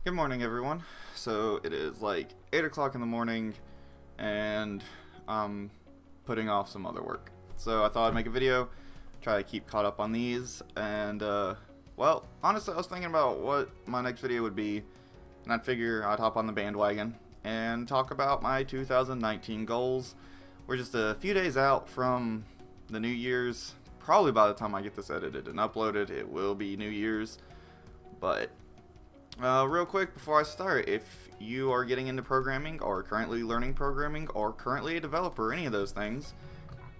Good morning, everyone. So it is like 8 o'clock in the morning, and I'm putting off some other work. So I thought I'd make a video, try to keep caught up on these, and well, honestly, I was thinking about what my next video would be, and I'd figure I'd hop on the bandwagon and talk about my 2019 goals. We're just a few days out from the New Year's. Probably by the time I get this edited and uploaded, it will be New Year's, but real quick before I start, if you are getting into programming or currently learning programming or currently a developer, any of those things,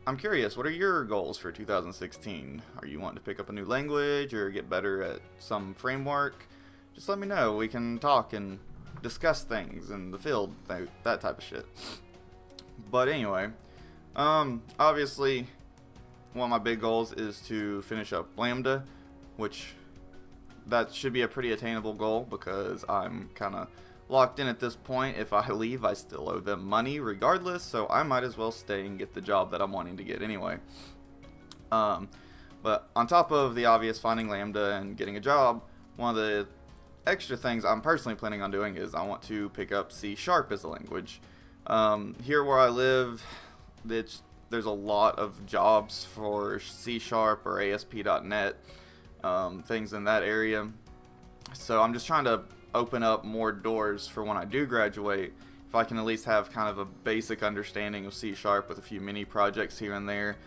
I'm curious, what are your goals for 2016? Are you wanting to pick up a new language or get better at some framework? Just let me know. We can talk and discuss things in the field, that type of shit. But anyway, obviously, one of my big goals is to finish up Lambda, which that should be a pretty attainable goal because I'm kind of locked in at this point. If I leave, I still owe them money regardless, so I might as well stay and get the job that I'm wanting to get anyway. But on top of the obvious finding Lambda and getting a job, one of the extra things I'm personally planning on doing is I want to pick up C# as a language. Here where I live, there's a lot of jobs for C# or ASP.NET. Things in that area, so I'm just trying to open up more doors for when I do graduate. If I can at least have kind of a basic understanding of C# with a few mini projects here and there,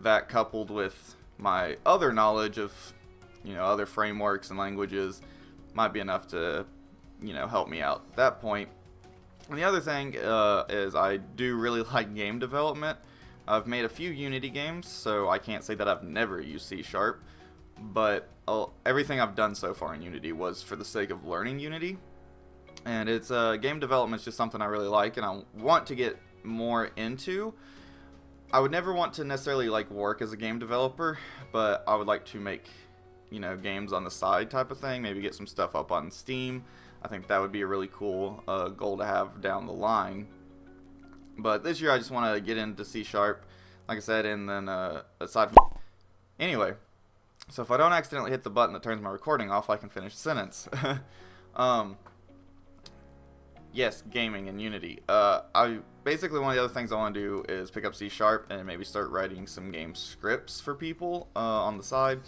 that coupled with my other knowledge of other frameworks and languages might be enough to help me out at that point. And the other thing is I do really like game development. I've made a few Unity games, so I can't say that I've never used C#. But everything I've done so far in Unity was for the sake of learning Unity, and it's game development is just something I really like and I want to get more into. I would never want to necessarily work as a game developer, but I would like to make games on the side type of thing, maybe get some stuff up on Steam. I think that would be a really cool goal to have down the line. But this year I just want to get into C#, like I said, and then aside from anyway. So if I don't accidentally hit the button that turns my recording off, I can finish the sentence. Yes, gaming and Unity. Basically one of the other things I want to do is pick up C# and maybe start writing some game scripts for people on the side.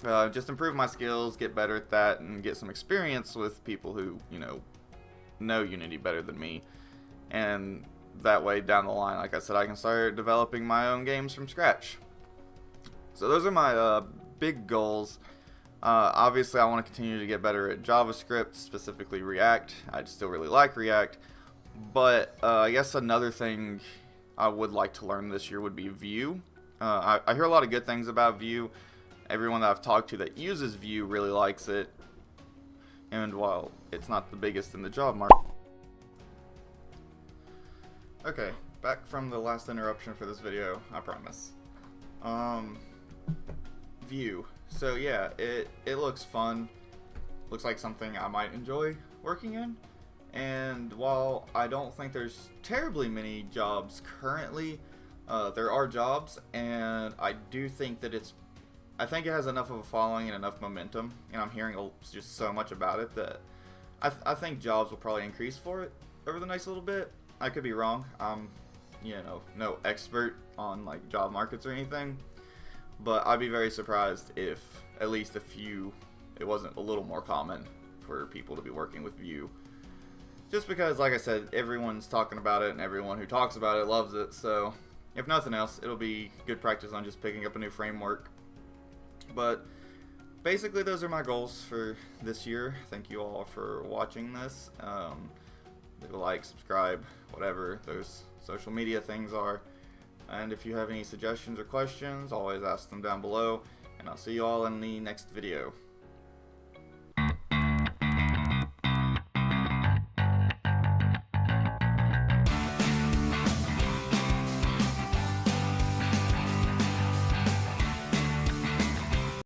Just improve my skills, get better at that, and get some experience with people who know Unity better than me. And that way down the line, like I said, I can start developing my own games from scratch. So those are my big goals. Obviously, I want to continue to get better at JavaScript, specifically React. I still really like React. But I guess another thing I would like to learn this year would be Vue. I hear a lot of good things about Vue. Everyone that I've talked to that uses Vue really likes it. And while it's not the biggest in the job market. Okay, back from the last interruption for this video, I promise. Vue. So yeah, it looks fun. Looks like something I might enjoy working in. And while I don't think there's terribly many jobs currently, there are jobs, and I do think that I think it has enough of a following and enough momentum, and I'm hearing just so much about it that I think jobs will probably increase for it over the next little bit. I could be wrong. I'm no expert on job markets or anything. But I'd be very surprised if, at least it wasn't a little more common for people to be working with Vue. Just because, like I said, everyone's talking about it and everyone who talks about it loves it. So, if nothing else, it'll be good practice on just picking up a new framework. But, basically those are my goals for this year. Thank you all for watching this. Leave a like, subscribe, whatever those social media things are. And if you have any suggestions or questions, always ask them down below. And I'll see you all in the next video.